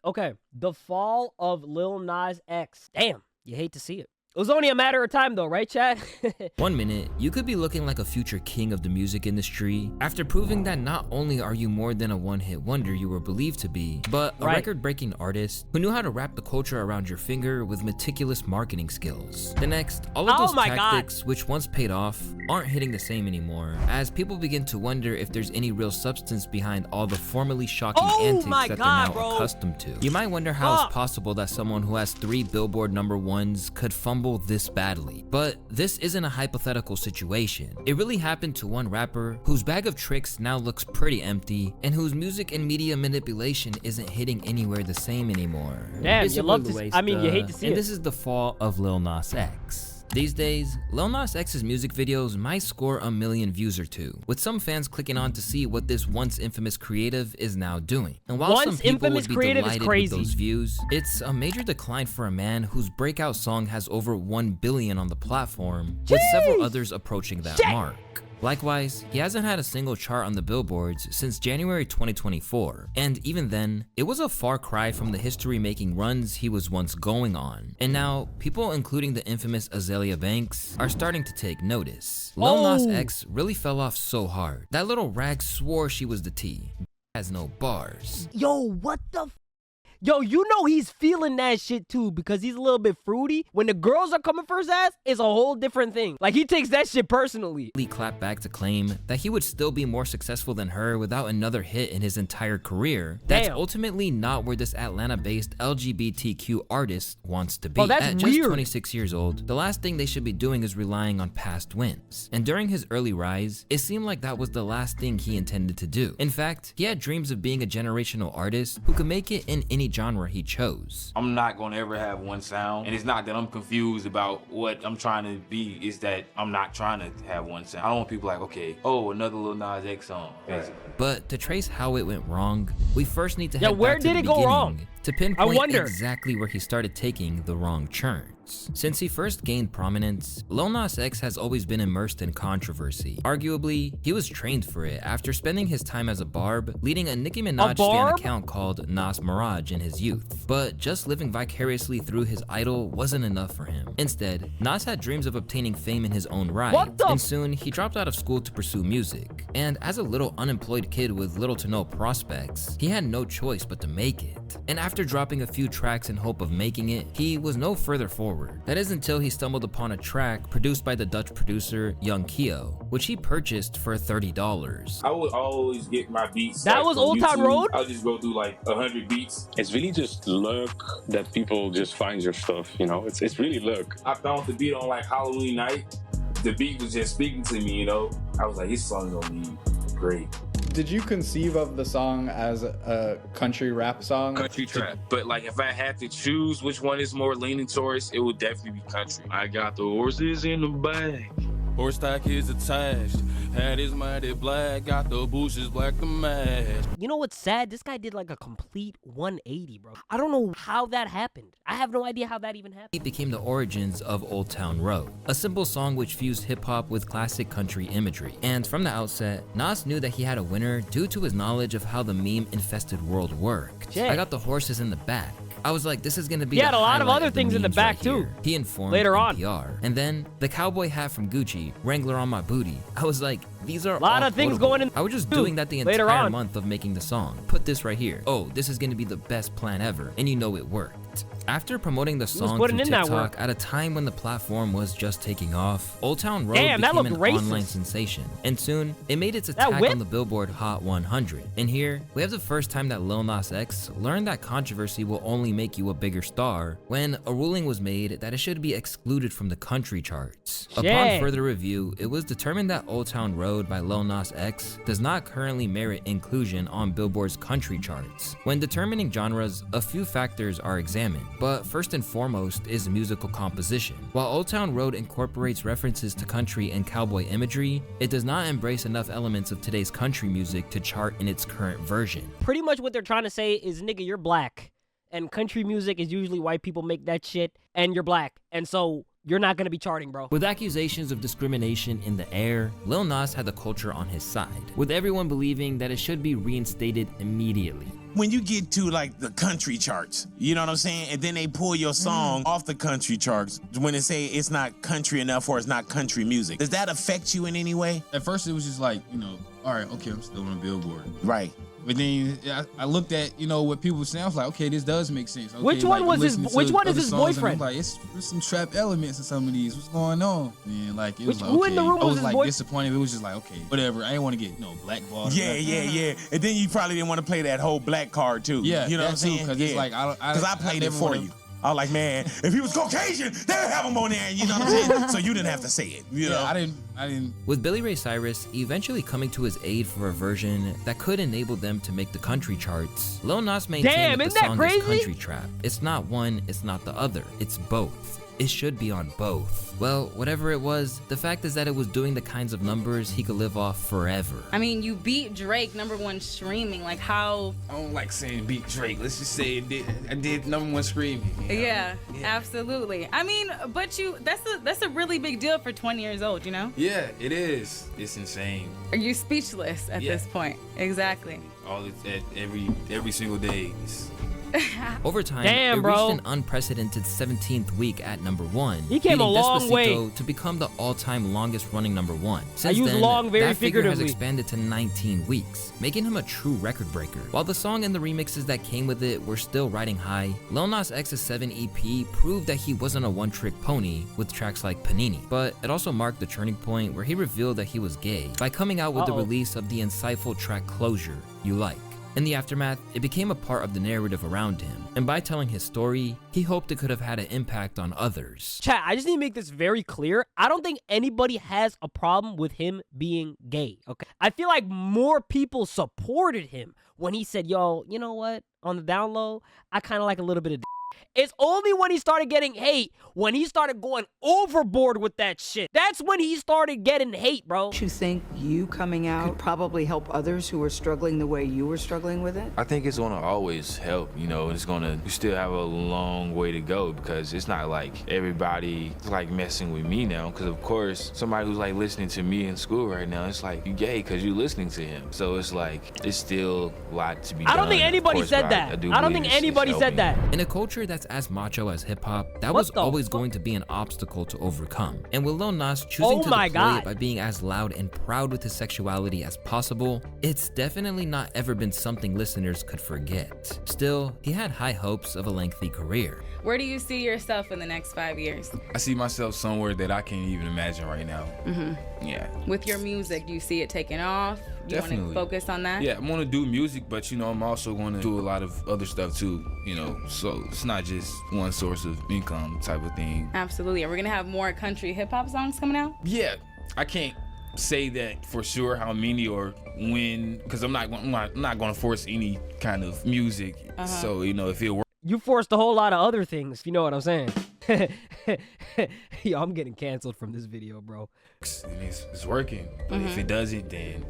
Okay, the fall of Lil Nas X. Damn, you hate to see it. It was only a matter of time though, right, Chad? 1 minute, you could be looking like a future king of the music industry after proving that not only are you more than a one-hit wonder you were believed to be, but a record-breaking artist who knew how to wrap the culture around your finger with meticulous marketing skills. The next, all of those tactics which once paid off aren't hitting the same anymore, as people begin to wonder if there's any real substance behind all the formerly shocking antics that they're now accustomed to. You might wonder how it's possible that someone who has 3 Billboard #1s could fumble this badly, but this isn't a hypothetical situation. It really happened to one rapper whose bag of tricks now looks pretty empty and whose music and media manipulation isn't hitting anywhere the same anymore. Damn, you love to I mean, you hate to see it. And this is the fall of Lil Nas X. These days, Lil Nas X's music videos might score a million views or two, with some fans clicking on to see what this once infamous creative is now doing. And while some people would be delighted with those views, it's a major decline for a man whose breakout song has over 1 billion on the platform, with several others approaching that mark. Likewise, he hasn't had a single chart on the billboards since January 2024, and even then, it was a far cry from the history-making runs he was once going on. And now, people including the infamous Azealia Banks are starting to take notice. Lil Nas X really fell off so hard. That little rag swore she was the T. Has no bars. Yo, what the f? Yo, you know he's feeling that shit too because he's a little bit fruity. When the girls are coming for his ass, it's a whole different thing. Like, he takes that shit personally. He clapped back to claim that he would still be more successful than her without another hit in his entire career. That's ultimately not where this Atlanta-based LGBTQ artist wants to be. Oh, that's At just 26 years old, the last thing they should be doing is relying on past wins. And during his early rise, it seemed like that was the last thing he intended to do. In fact, he had dreams of being a generational artist who could make it in any genre he chose. I'm not gonna ever have one sound, and it's not that I'm confused about what I'm trying to be, it's that I'm not trying to have one sound. I don't want people like, okay, oh, another Lil Nas X song, basically. But to trace how it went wrong, we first need to head where back to did the it go wrong? To pinpoint exactly where he started taking the wrong turns. Since he first gained prominence, Lil Nas X has always been immersed in controversy. Arguably, he was trained for it after spending his time as a barb, leading a Nicki Minaj fan account called Nas Mirage in his youth. But just living vicariously through his idol wasn't enough for him. Instead, Nas had dreams of obtaining fame in his own right, and soon he dropped out of school to pursue music. And as a little unemployed kid with little to no prospects, he had no choice but to make it. And after dropping a few tracks in hope of making it, he was no further forward. That is until he stumbled upon a track produced by the Dutch producer Young Keo, which he purchased for $30. I would always get my beats. That was Old Town Road? I'll just go through like 100 beats. It's really just luck that people just find your stuff, you know? It's really luck. I found the beat on like Halloween night. The beat was just speaking to me, you know? I was like, this song's gonna be great. Did you conceive of the song as a country rap song? Country trap. But like if I had to choose which one is more leaning towards, it would definitely be country. I got the horses in the back. Horse stock is attached. Hat is matted black. Got the bushes black to match. You know what's sad? This guy did like a complete 180, bro. I don't know how that happened. I have no idea how that even happened. It became the origins of Old Town Road, a simple song which fused hip-hop with classic country imagery. And from the outset, Nas knew that he had a winner due to his knowledge of how the meme-infested world worked. I got the horses in the back. I was like, this is gonna be. He had a lot of other things in the back too. He informed later on. NPR. And then the cowboy hat from Gucci, Wrangler on my booty. I was like, these are a lot of things going in. I was just doing that the entire month of making the song. Put this right here. Oh, this is gonna be the best plan ever, and you know it worked. After promoting the song through TikTok at a time when the platform was just taking off, Old Town Road became an online sensation, and soon it made its attack on the Billboard Hot 100. And here we have the first time that Lil Nas X learned that controversy will only make you a bigger star, when a ruling was made that it should be excluded from the country charts. Upon further review, it was determined that Old Town Road by Lil Nas X does not currently merit inclusion on Billboard's country charts. When determining genres, a few factors are examined, but first and foremost is musical composition. While Old Town Road incorporates references to country and cowboy imagery, it does not embrace enough elements of today's country music to chart in its current version. Pretty much what they're trying to say is, nigga, you're black, and country music is usually white people make that shit, and you're black, and so you're not gonna be charting, bro. With accusations of discrimination in the air, Lil Nas had the culture on his side, with everyone believing that it should be reinstated immediately. when you get to like the country charts, you know what I'm saying? And then they pull your song off the country charts when they say it's not country enough or it's not country music. Does that affect you in any way? At first it was just like, you know, all right, okay, I'm still on Billboard. Right. But then I looked at, you know, what people were saying. I was like, okay, this does make sense. Okay, which one like, was his? Which one is his boyfriend? Like, there's some trap elements in some of these. What's going on? And like, it was like, who okay. in the room I was his like boy? disappointed. It was just like, okay, whatever. I didn't want to get blackballed. Yeah. And then you probably didn't want to play that whole black card too. Yeah, you know what I'm saying? Because it's like, because I played it for you. I was like, man, if he was Caucasian, they'd have him on there. You know what I'm saying? So you didn't have to say it. You know? I didn't. With Billy Ray Cyrus eventually coming to his aid for a version that could enable them to make the country charts, Lil Nas maintained that the song is country trap. It's not one, it's not the other. It's both. It should be on both. Well, whatever it was, the fact is that it was doing the kinds of numbers he could live off forever. I mean, you beat Drake #1 streaming. Like, how? I don't like saying beat Drake. Let's just say I did #1 streaming. You know? Yeah, absolutely. I mean, but that's a really big deal for 20 years old, you know? Yeah, it is. It's insane. Are you speechless at this point? Exactly. Every single day. Over time, it reached an unprecedented 17th week at #1. He came a long way to become the all-time longest-running #1. Since I use then, long very that figure has figuratively. expanded to 19 weeks, making him a true record breaker. While the song and the remixes that came with it were still riding high, Lil Nas X's 7 EP proved that he wasn't a one-trick pony with tracks like Panini. But it also marked the turning point where he revealed that he was gay by coming out with the release of the insightful track Closure, You Like. In the aftermath, it became a part of the narrative around him, and by telling his story, he hoped it could have had an impact on others. Chat, I just need to make this very clear. I don't think anybody has a problem with him being gay, okay? I feel like more people supported him when he said, yo, you know what? On the down low, I kind of like a little bit of It's only when he started getting hate, when he started going overboard with that shit. That's when he started getting hate, bro. You think you coming out could probably help others who are struggling the way you were struggling with it? I think it's gonna always help, you know, we still have a long way to go because it's not like everybody is like messing with me now. Because of course, somebody who's like listening to me in school right now, it's like, you gay because you listening to him. So it's like, it's still a lot to be done. I don't think anybody said that. I don't think anybody said that. In a culture that's as macho as hip-hop, that was always going to be an obstacle to overcome. And with Lil Nas choosing to deploy it by being as loud and proud with his sexuality as possible, it's definitely not ever been something listeners could forget. Still, he had high hopes of a lengthy career. Where do you see yourself in the next 5 years? I see myself somewhere that I can't even imagine right now. Yeah. With your music, do you see it taking off? You want to focus on that? Yeah, I'm gonna do music, but you know, I'm also gonna do a lot of other stuff too, you know, so it's not just one source of income type of thing. Absolutely. Are we gonna have more country hip-hop songs coming out? Yeah, I can't say that for sure how many or when, because I'm not gonna force any kind of music. So, you know, if it works. You forced a whole lot of other things, you know what I'm saying? Yo, I'm getting canceled from this video, bro. It's working, but if it doesn't, then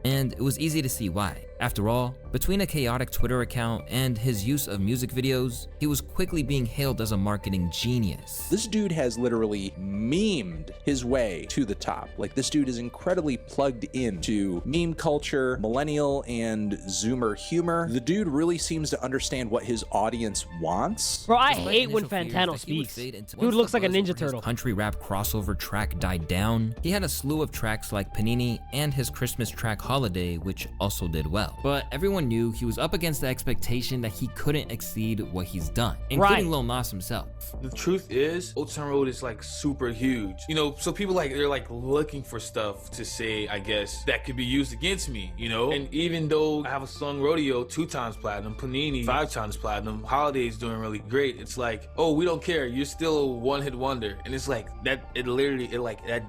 And it was easy to see why. After all, between a chaotic Twitter account and his use of music videos, he was quickly being hailed as a marketing genius. This dude has literally memed his way to the top. Like, this dude is incredibly plugged into meme culture, millennial and Zoomer humor. The dude really seems to understand what his audience wants. Bro, I hate when Fantano speaks. Dude looks like a Ninja Turtle. Country rap crossover track died down. He had a slew of tracks like Panini and his Christmas track Holiday, which also did well. But everyone knew he was up against the expectation that he couldn't exceed what he's done, including Lil Nas himself. The truth is, Old Town Road is like super huge. You know, so people they're like looking for stuff to say, I guess, that could be used against me, you know? And even though I have a song Rodeo 2 times platinum, Panini 5 times platinum, Holiday's doing really great, it's like, oh, we don't care, you're still a one-hit wonder. And it's like, that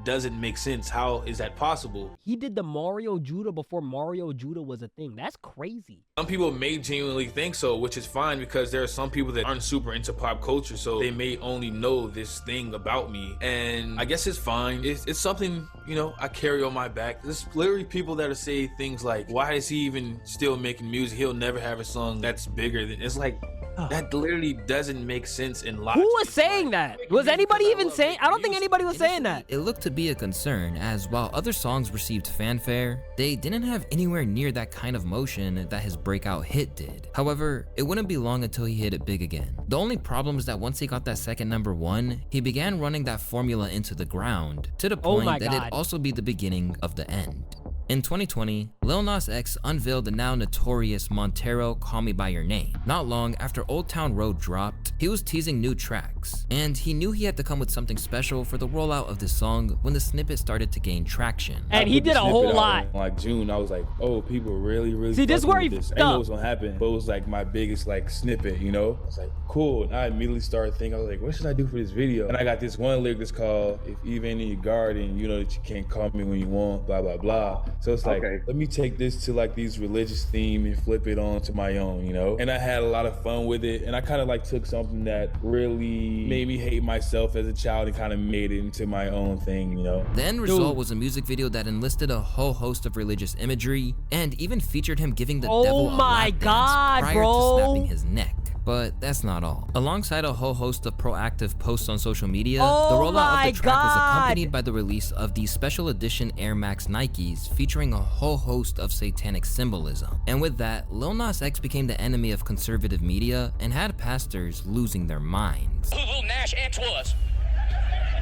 doesn't make sense. How is that possible? He did the Mario Judah before Mario Judah was a thing. That's crazy. Some people may genuinely think so, which is fine because there are some people that aren't super into pop culture, so they may only know this thing about me. And I guess it's fine. It's something, you know, I carry on my back. There's literally people that say things like, why is he even still making music? He'll never have a song that's bigger than. It's like, That literally doesn't make sense in logic. Who was saying that? Was anybody even saying? I don't think anybody was saying that. It looked to be a concern, as while other songs received fanfare, they didn't have anywhere near that kind of motion that his breakout hit did. However, it wouldn't be long until he hit it big again. The only problem is that once he got that second #1, he began running that formula into the ground, to the point that it'd also be the beginning of the end. In 2020, Lil Nas X unveiled the now notorious Montero Call Me By Your Name. Not long after Old Town Road dropped, he was teasing new tracks, and he knew he had to come with something special for the rollout of this song when the snippet started to gain traction. And he did a whole lot. In like June, I was like, oh, people really see, this is where he fucked up. I know what's gonna happen, but it was like my biggest like snippet, you know? I was like, cool. And I immediately started thinking, I was like, what should I do for this video? And I got this one lyric that's called, if even in your garden, you know that you can't call me when you want, blah, blah, blah. So it's like, let me take this to like these religious theme and flip it on to my own, you know? And I had a lot of fun with it. And I kind of like took something that really made me hate myself as a child and kind of made it into my own thing, you know? The end result was a music video that enlisted a whole host of religious imagery and even featured him giving the devil a lap dance prior to snapping his neck. But that's not all. Alongside a whole host of proactive posts on social media, the rollout of the track was accompanied by the release of these special edition Air Max Nikes featuring a whole host of satanic symbolism. And with that, Lil Nas X became the enemy of conservative media and had pastors losing their minds. Who Lil Nas X was?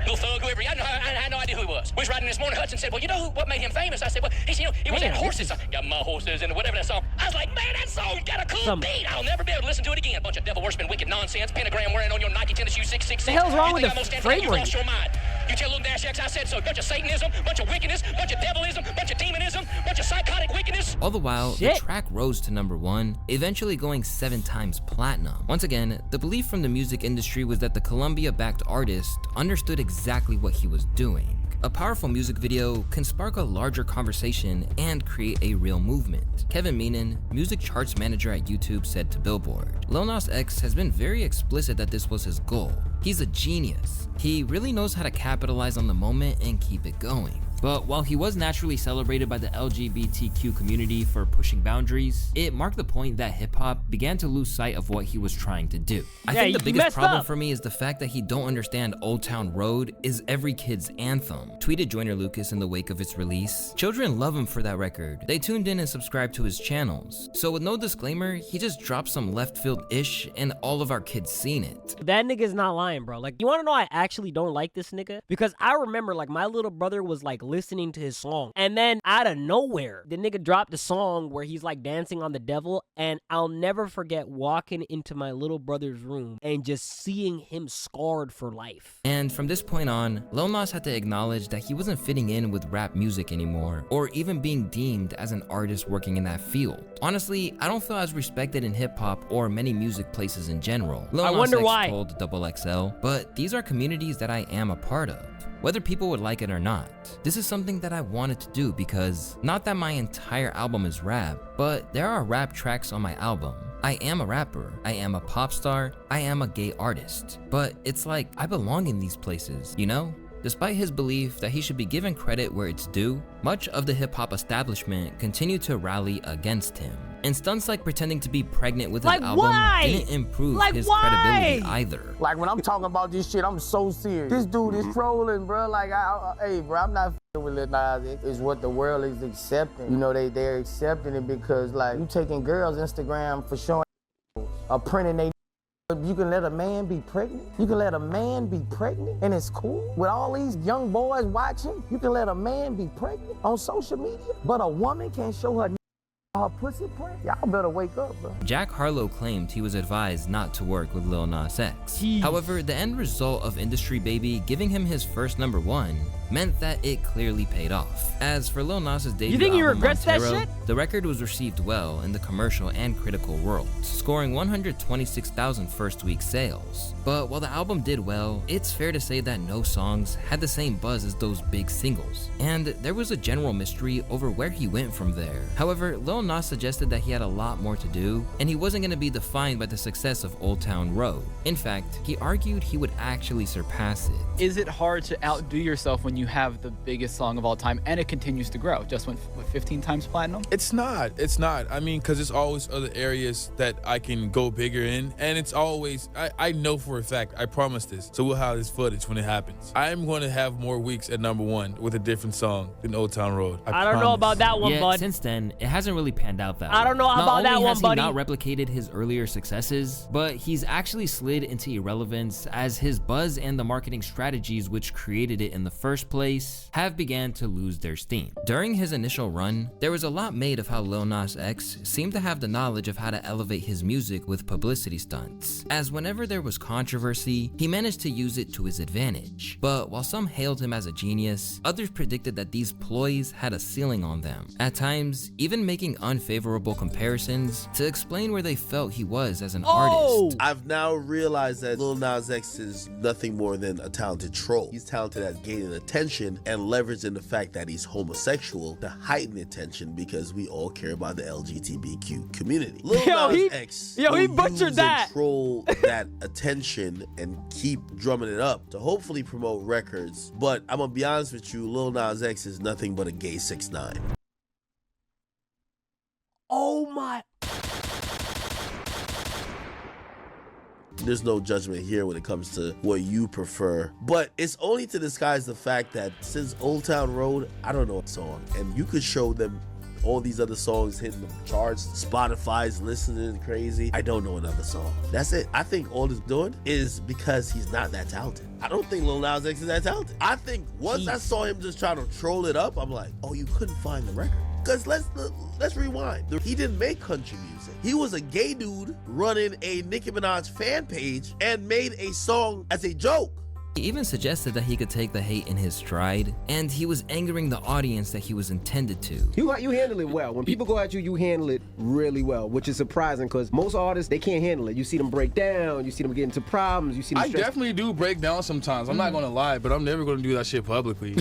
Little thug, whoever, I had no idea who he was. We was riding this morning, Hudson said, well, you know what made him famous? I said, well, he was in horses. Got my horses and whatever that song. I was like, man, that song got a cool beat. I'll never be able to listen to it again. A bunch of devil worshiping, wicked nonsense, pentagram wearing on your Nike tennis shoes 666. The hell's wrong with the frame rate? Your mind. You tell Lil Nas X I said so. Bunch of Satanism, bunch of wickedness, bunch of devilism, bunch of demonism, bunch of psychotic wickedness. All the while, the track rose to #1, eventually going 7 times platinum. Once again, the belief from the music industry was that the Columbia-backed artist understood exactly what he was doing. A powerful music video can spark a larger conversation and create a real movement. Kevin Meenan, music charts manager at YouTube, said to Billboard, Lil Nas X has been very explicit that this was his goal. He's a genius. He really knows how to capitalize on the moment and keep it going. But while he was naturally celebrated by the LGBTQ community for pushing boundaries, it marked the point that hip-hop began to lose sight of what he was trying to do. I think the biggest problem for me is the fact that he don't understand Old Town Road is every kid's anthem. Tweeted Joyner Lucas in the wake of its release. Children love him for that record. They tuned in and subscribed to his channels. So with no disclaimer, he just dropped some left field-ish and all of our kids seen it. That nigga's not lying, bro. Like, you wanna know I actually don't like this nigga? Because I remember, like, my little brother was like listening to his song, and then out of nowhere the nigga dropped a song where he's like dancing on the devil, and I'll never forget walking into my little brother's room and just seeing him scarred for life. And from this point on, Lil Nas had to acknowledge that he wasn't fitting in with rap music anymore, or even being deemed as an artist working in that field. Honestly, I don't feel as respected in hip-hop or many music places in general. Lil Nas X told XXL, but these are communities that I am a part of, whether people would like it or not. This is something that I wanted to do because, not that my entire album is rap, but there are rap tracks on my album. I am a rapper, I am a pop star, I am a gay artist, but it's like I belong in these places, you know? Despite his belief that he should be given credit where it's due, much of the hip-hop establishment continued to rally against him. And stunts like pretending to be pregnant with his album didn't improve his credibility either. Like, when I'm talking about this shit, I'm so serious. This dude is trolling, bro. Like, hey, bro, I'm not with Lil Nas. It's what the world is accepting. You know, they're accepting it because, like, you taking girls' Instagram for showing or printing they. You can let a man be pregnant? You can let a man be pregnant and it's cool? With all these young boys watching, you can let a man be pregnant on social media? But a woman can't show her pussy print? Y'all better wake up, bro. Jack Harlow claimed he was advised not to work with Lil Nas X. However, the end result of Industry Baby giving him his first #1 meant that it clearly paid off. As for Lil Nas's debut album, Montero, the record was received well in the commercial and critical worlds, scoring 126,000 first-week sales. But while the album did well, it's fair to say that no songs had the same buzz as those big singles, and there was a general mystery over where he went from there. However, Lil Nas suggested that he had a lot more to do, and he wasn't going to be defined by the success of Old Town Road. In fact, he argued he would actually surpass it. Is it hard to outdo yourself when when you have the biggest song of all time and it continues to grow? Just went, what, 15 times platinum? It's not. I mean, because there's always other areas that I can go bigger in. And it's always, I know for a fact, I promise this. So we'll have this footage when it happens. I'm going to have more weeks at #1 with a different song than Old Town Road. I don't know about that one, bud. Since then, it hasn't really panned out that way. I don't know about that one, buddy. Not only has he not replicated his earlier successes, but he's actually slid into irrelevance as his buzz and the marketing strategies which created it in the first place have began to lose their steam. During his initial run, there was a lot made of how Lil Nas X seemed to have the knowledge of how to elevate his music with publicity stunts, as whenever there was controversy, he managed to use it to his advantage. But while some hailed him as a genius, others predicted that these ploys had a ceiling on them, at times even making unfavorable comparisons to explain where they felt he was as an artist. I've now realized that Lil Nas X is nothing more than a talented troll. He's talented at gaining attention and leveraging the fact that he's homosexual to heighten attention because we all care about the LGBTQ community. Lil Nas X he butchered that. Troll that attention and keep drumming it up to hopefully promote records. But I'm gonna be honest with you, Lil Nas X is nothing but a gay 6'9". Oh my. There's no judgment here when it comes to what you prefer, but it's only to disguise the fact that since Old Town Road, I don't know a song, and you could show them all these other songs hitting the charts, Spotify's listening crazy. I don't know another song. That's it. I think all he's doing is because he's not that talented. I don't think Lil Nas X is that talented. I think once I saw him just trying to troll it up, I'm like, oh, you couldn't find the record. Because let's rewind. He didn't make country music. He was a gay dude running a Nicki Minaj fan page and made a song as a joke. He even suggested that he could take the hate in his stride, and he was angering the audience that he was intended to. You handle it well. When people go at you, you handle it really well, which is surprising because most artists, they can't handle it. You see them break down, you see them get into problems, you see them I definitely do break down sometimes. I'm not going to lie, but I'm never going to do that shit publicly.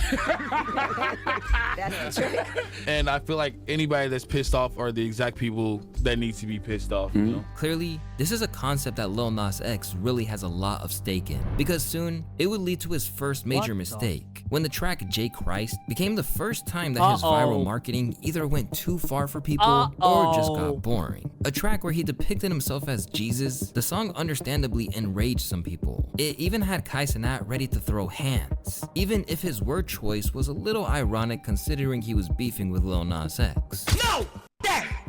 That's the trick. And I feel like anybody that's pissed off are the exact people that need to be pissed off, you know? Clearly, this is a concept that Lil Nas X really has a lot of stake in, because soon, it would lead to his first major mistake, when the track J Christ became the first time that his viral marketing either went too far for people or just got boring. A track where he depicted himself as Jesus, the song understandably enraged some people. It even had Kai Cenat ready to throw hands, even if his word choice was a little ironic considering he was beefing with Lil Nas X. No!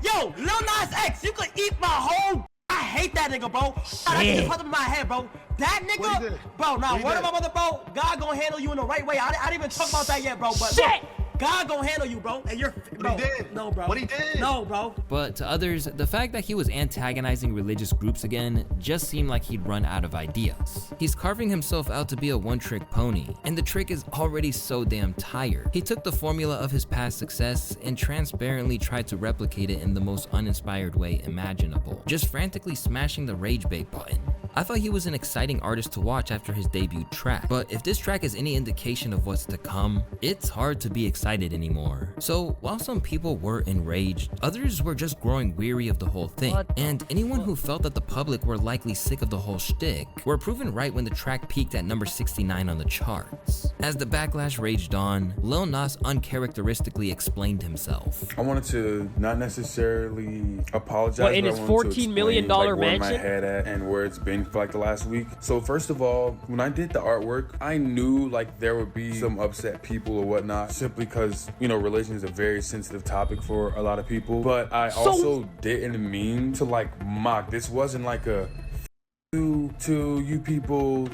Yo, Lil Nas X, you could eat my whole... I hate that nigga, bro. I just put him in my head, bro. That nigga, bro, now, word of my mother, bro, God gonna handle you in the right way. I didn't even talk about that yet, bro, but shit! God gonna handle you, bro. And you're, bro. What he did? No, bro. What he did? No, bro. But to others, the fact that he was antagonizing religious groups again just seemed like he'd run out of ideas. He's carving himself out to be a one-trick pony, and the trick is already so damn tired. He took the formula of his past success and transparently tried to replicate it in the most uninspired way imaginable, just frantically smashing the rage bait button. I thought he was an exciting artist to watch after his debut track, but if this track is any indication of what's to come, it's hard to be excited anymore. So while some people were enraged, others were just growing weary of the whole thing, and anyone who felt that the public were likely sick of the whole shtick were proven right when the track peaked at number 69 on the charts. As the backlash raged on, Lil Nas uncharacteristically explained himself. I wanted to not necessarily apologize, in his $14 million where mansion? my head at and where it's been for like the last week. So first of all, when I did the artwork, I knew like there would be some upset people or whatnot, simply because, you know, religion is a very sensitive topic for a lot of people. But I also didn't mean to like mock. This wasn't like a to you people,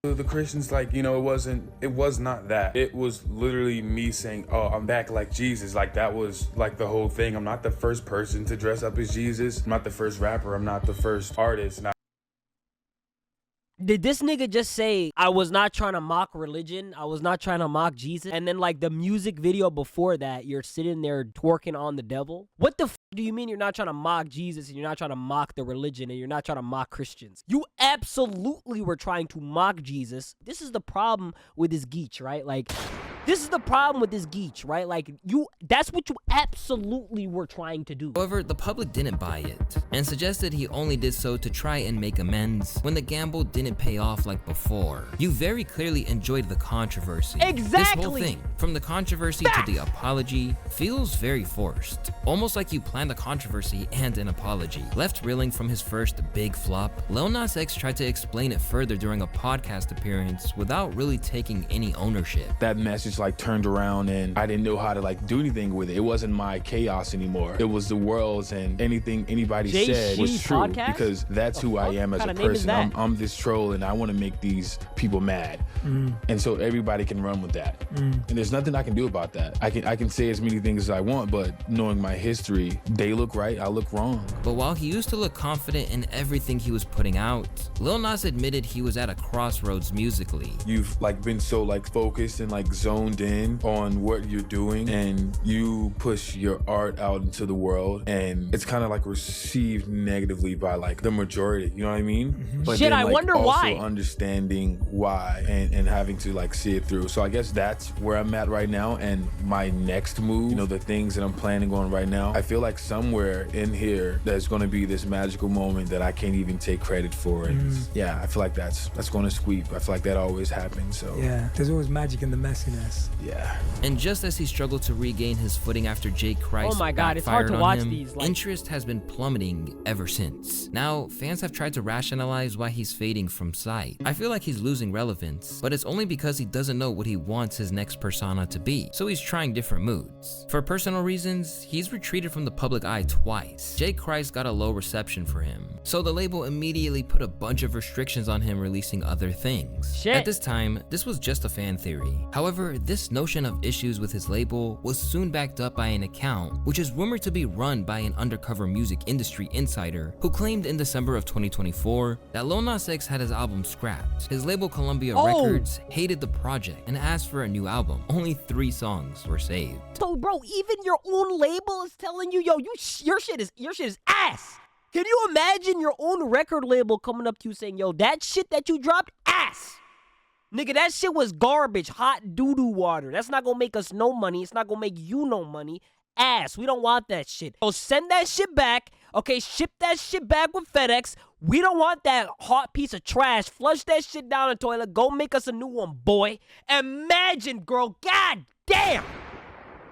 the Christians, like, you know, it was not that. It was literally me saying, oh, I'm back like Jesus. Like, that was like the whole thing. I'm not the first person to dress up as Jesus. I'm not the first rapper. I'm not the first artist. Did this nigga just say, I was not trying to mock religion, I was not trying to mock Jesus, and then like the music video before that, you're sitting there twerking on the devil? What the f do you mean you're not trying to mock Jesus and you're not trying to mock the religion and you're not trying to mock Christians? You absolutely were trying to mock Jesus. This is the problem with this geech, right? Like, This is the problem with this Geach, right? Like, that's what you absolutely were trying to do. However, the public didn't buy it and suggested he only did so to try and make amends when the gamble didn't pay off like before. You very clearly enjoyed the controversy. Exactly. This whole thing, from the controversy to the apology, feels very forced. Almost like you planned the controversy and an apology. Left reeling from his first big flop, Lil Nas X tried to explain it further during a podcast appearance without really taking any ownership. That message like turned around and I didn't know how to like do anything with it. It wasn't my chaos anymore. It was the world's, and anything anybody said was true because that's who I am as a person. I'm this troll and I want to make these people mad. And so everybody can run with that. And there's nothing I can do about that. I can say as many things as I want, but knowing my history, they look right, I look wrong. But while he used to look confident in everything he was putting out, Lil Nas admitted he was at a crossroads musically. You've like been so like focused and like zoned in on what you're doing, and you push your art out into the world, and it's kind of like received negatively by like the majority, you know what I mean? But Shit, then, I like, wonder also why. Understanding why and having to like see it through. So I guess that's where I'm at right now, and my next move, you know, the things that I'm planning on right now, I feel like somewhere in here there's going to be this magical moment that I can't even take credit for. And yeah, I feel like that's going to sweep. I feel like that always happens. So yeah, there's always magic in the messiness. Yeah. And just as he struggled to regain his footing after Jay Christ Oh my God, it's hard to watch these. Like, interest has been plummeting ever since. Now, fans have tried to rationalize why he's fading from sight. I feel like he's losing relevance, but it's only because he doesn't know what he wants his next persona to be, so he's trying different moods. For personal reasons, he's retreated from the public eye twice. Jay Christ got a low reception for him, so the label immediately put a bunch of restrictions on him releasing other things. Shit. At this time, this was just a fan theory. However, this notion of issues with his label was soon backed up by an account, which is rumored to be run by an undercover music industry insider who claimed in December of 2024 that Lil Nas X had his album scrapped. His label Columbia Records hated the project and asked for a new album. Only 3 songs were saved. So bro, even your own label is telling you, yo, your shit is ass. Can you imagine your own record label coming up to you saying, yo, that shit that you dropped, ass. Nigga, that shit was garbage, hot doo-doo water. That's not gonna make us no money. It's not gonna make you no money. Ass, we don't want that shit. So send that shit back, okay? Ship that shit back with FedEx. We don't want that hot piece of trash. Flush that shit down the toilet. Go make us a new one, boy. Imagine, girl. God damn.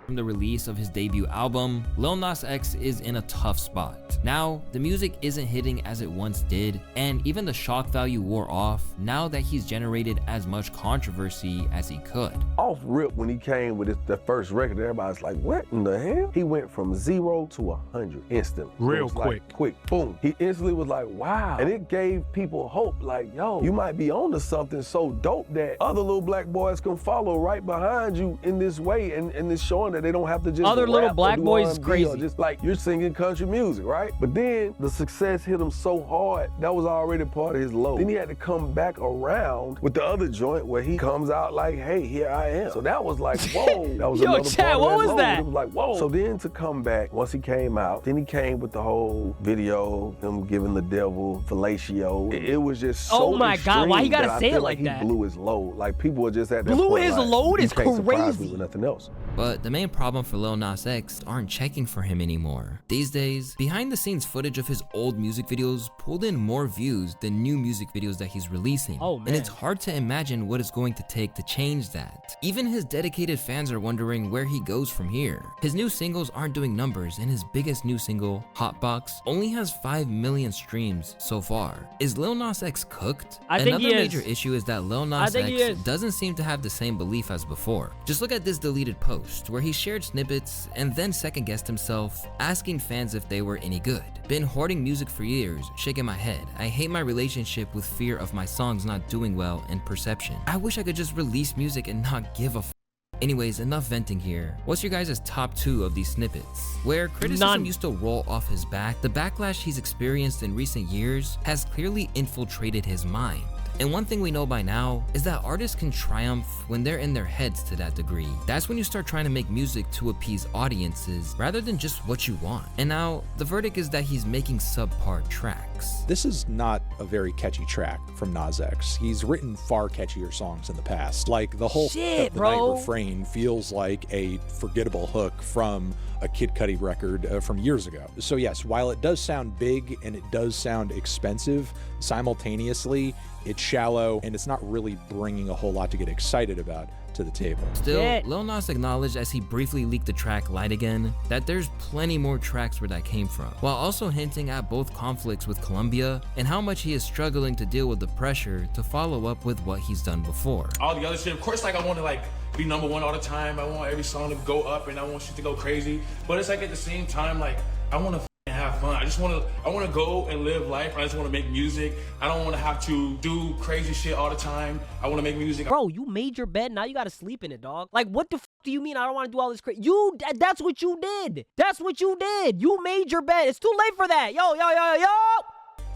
From the release of his debut album, Lil Nas X is in a tough spot. Now, the music isn't hitting as it once did, and even the shock value wore off now that he's generated as much controversy as he could. Off rip, when he came with the first record, everybody's like, what in the hell? He went from 0 to 100 instantly. Real quick. Like, quick, boom. He instantly was like, wow. And it gave people hope, like, yo, you might be onto something so dope that other little black boys can follow right behind you in this way, and it's showing that they don't have to just other little rap black or do boys is R&B crazy. or just like you're singing country music, right? But then the success hit him so hard, that was already part of his low. Then he had to come back around with the other joint where he comes out like, hey, here I am. So that was like, whoa. That was Yo, another Chad, part what of was low. that? It was like, whoa. So then to come back, once he came out, then he came with the whole video, him giving the devil fellatio. It was just so Oh my God, why you gotta that say I feel it like that? He blew his load. Like people were just at that Blew point, his like, load you is can't surprise crazy. me with nothing else. But the main problem for Lil Nas X aren't checking for him anymore. These days, behind the scenes footage of his old music videos pulled in more views than new music videos that he's releasing. Oh, man. And it's hard to imagine what it's going to take to change that. Even his dedicated fans are wondering where he goes from here. His new singles aren't doing numbers, and his biggest new single, Hotbox, only has 5 million streams so far. Is Lil Nas X cooked? I think Another he is. major issue is that Lil Nas think he X is. doesn't seem to have the same belief as before. Just look at this deleted post where he shared snippets and then second-guessed himself, asking fans if they were any good. Been hoarding music for years, shaking my head. I hate my relationship with fear of my songs not doing well and perception. I wish I could just release music and not give a f. Anyways, enough venting here. What's your guys' top 2 of these snippets? Where criticism used to roll off his back, the backlash he's experienced in recent years has clearly infiltrated his mind. And one thing we know by now is that artists can triumph when they're in their heads to that degree. That's when you start trying to make music to appease audiences rather than just what you want. And now, the verdict is that he's making subpar tracks. This is not a very catchy track from Nas X. He's written far catchier songs in the past. Like, the whole Shit, the night refrain feels like a forgettable hook from a Kid Cudi record from years ago. So yes, while it does sound big and it does sound expensive, simultaneously, it's shallow and it's not really bringing a whole lot to get excited about to the table. Still, Lil Nas acknowledged as he briefly leaked the track Light Again that there's plenty more tracks where that came from, while also hinting at both conflicts with Columbia and how much he is struggling to deal with the pressure to follow up with what he's done before. All the other shit, of course, like I want to like be #1 all the time. I want every song to go up and I want shit to go crazy. But it's like at the same time, like I want to have fun. I want to go and live life. I just want to make music. I don't want to have to do crazy shit all the time. I want to make music. Bro, you made your bed, now you gotta sleep in it, dog. Like, what the do you mean I don't want to do all this crazy? That's what you did. That's what you did. You made your bed. It's too late for that. Yo.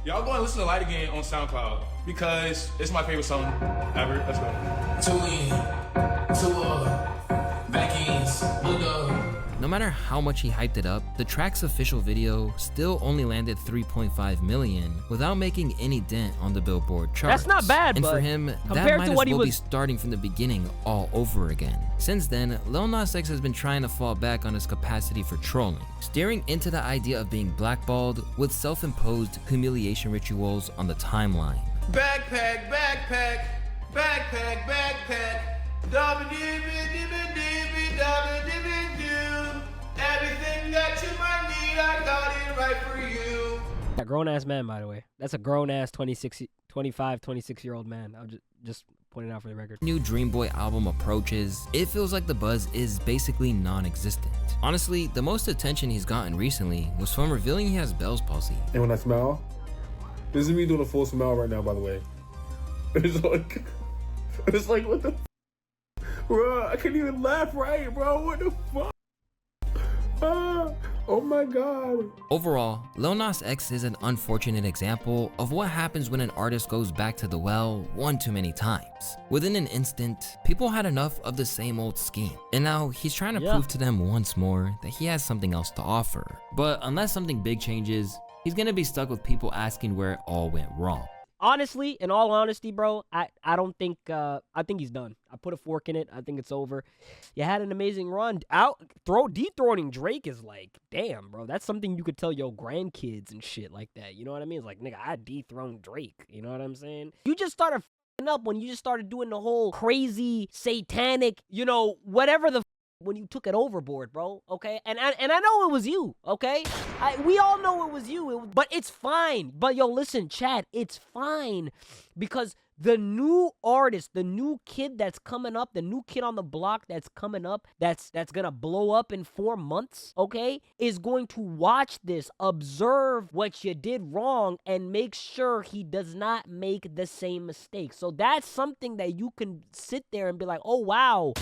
Y'all go and listen to Light Again on SoundCloud because it's my favorite song ever. Let's go. 2 in, 2 up, back ends, No matter how much he hyped it up, the track's official video still only landed 3.5 million without making any dent on the Billboard charts. That's not bad, and but for him, that compared might to as what he well be was starting from the beginning all over again. Since then, Lil Nas X has been trying to fall back on his capacity for trolling, steering into the idea of being blackballed with self-imposed humiliation rituals on the timeline. Backpack, backpack, backpack, backpack, everything that you might need, I got it right for you. A grown-ass man, by the way. That's a grown-ass 26-year-old man. I'll just point it out for the record. New Dream Boy album approaches, it feels like the buzz is basically non-existent. Honestly, the most attention he's gotten recently was from revealing he has Bell's palsy. And when I smile, this is me doing a full smile right now, by the way. It's like, what the bro, I can't even laugh right, bro. What the fuck? Oh my god. Overall, Lil Nas X is an unfortunate example of what happens when an artist goes back to the well one too many times. Within an instant, people had enough of the same old scheme, and now he's trying to prove to them once more that he has something else to offer. But unless something big changes, he's gonna be stuck with people asking where it all went wrong. Honestly, in all honesty, bro, I don't think I think he's done. I put a fork in it. I think it's over. You had an amazing run. Dethroning Drake is like, damn, bro. That's something you could tell your grandkids and shit like that. You know what I mean? It's like, nigga, I dethroned Drake. You know what I'm saying? You just started f***ing up when you just started doing the whole crazy, satanic, you know, whatever the when you took it overboard, bro, okay? And I know it was you, okay? We all know it was you, but it's fine. But yo, listen, Chad, it's fine because the new artist, the new kid that's coming up, the new kid on the block that's coming up, that's gonna blow up in 4 months, okay, is going to watch this, observe what you did wrong, and make sure he does not make the same mistake. So that's something that you can sit there and be like, oh, wow,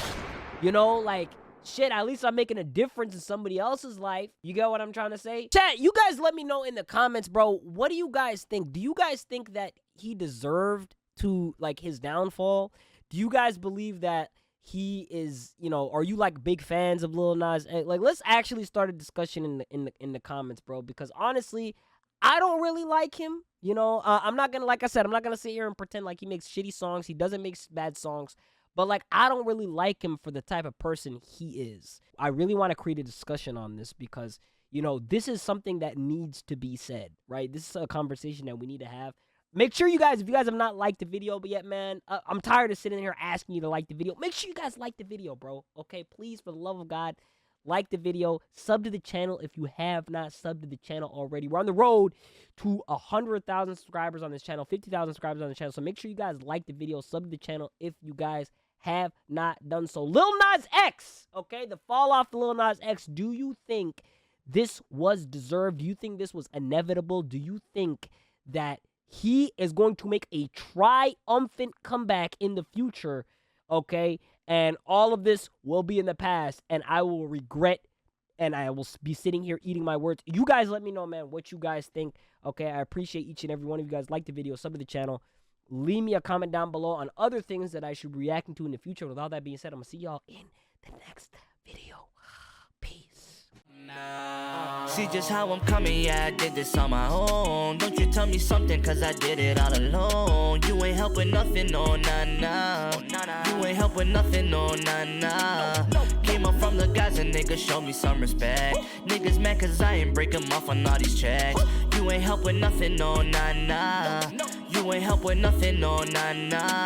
you know, like, shit, at least I'm making a difference in somebody else's life. You get what I'm trying to say? Chat, you guys let me know in the comments, bro. What do you guys think? Do you guys think that he deserved to, like, his downfall? Do you guys believe that he is, you know, are you, like, big fans of Lil Nas? Like, let's actually start a discussion in the comments, bro, because honestly, I don't really like him. You know, I'm not gonna, like I said, I'm not gonna sit here and pretend like he makes shitty songs. He doesn't make bad songs. But, like, I don't really like him for the type of person he is. I really want to create a discussion on this because, you know, this is something that needs to be said, right? This is a conversation that we need to have. Make sure you guys, if you guys have not liked the video but yet, man, I'm tired of sitting here asking you to like the video. Make sure you guys like the video, bro. Okay, please, for the love of God, like the video. Sub to the channel if you have not subbed to the channel already. We're on the road to 100,000 subscribers on this channel, 50,000 subscribers on the channel. So make sure you guys like the video, sub to the channel if you guys have not done so. Lil Nas X, okay, the fall off of Lil Nas X. Do you think this was deserved? Do you think this was inevitable? Do you think that he is going to make a triumphant comeback in the future, okay, and all of this will be in the past, and I will regret, and I will be sitting here eating my words? You guys let me know, man, what you guys think, okay? I appreciate each and every one of you guys. Like the video, sub to the channel. Leave me a comment down below on other things that I should be reacting to in the future. With all that being said, I'm going to see y'all in the next video. Peace. See just how I'm coming, yeah, I did this on my own. Don't you tell me something, cause I did it all alone. You ain't helping nothing, no, nah. You ain't helping nothing, no, nah. Came up from the guys and niggas show me some respect. Niggas mad cause I ain't breaking off on all these checks. You ain't helping nothing, no, nah. You ain't helping nothing, no, nah.